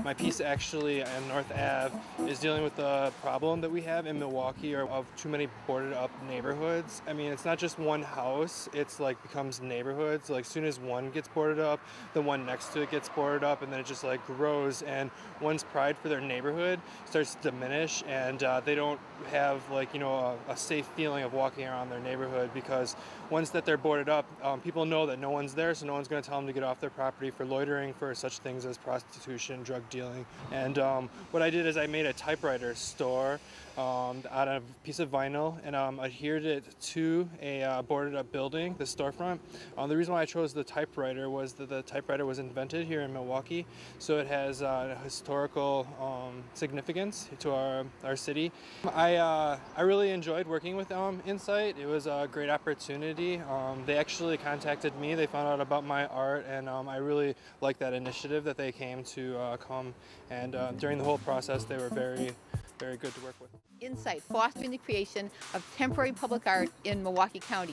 My piece actually on North Ave is dealing with the problem that we have in Milwaukee of too many boarded up neighborhoods. I mean, it's not just one house, it's like becomes neighborhoods. Like as soon as one gets boarded up, the one next to it gets boarded up, and then it just like grows, and one's pride for their neighborhood starts to diminish, and they don't have like, you know, a safe feeling of walking around their neighborhood, because once that they're boarded up, people know that no one's there, so no one's going to tell them to get off their property for loitering, for such things as prostitution, drug dealing. And what I did is I made a typewriter store out of a piece of vinyl, and adhered it to a boarded up building, the storefront. The reason why I chose the typewriter was that the typewriter was invented here in Milwaukee, so it has historical significance to our city. I really enjoyed working with Insight. It was a great opportunity. They actually contacted me, they found out about my art, and I really liked that initiative that they came to come, and during the whole process they were very good to work with. Insight, fostering the creation of temporary public art in Milwaukee County.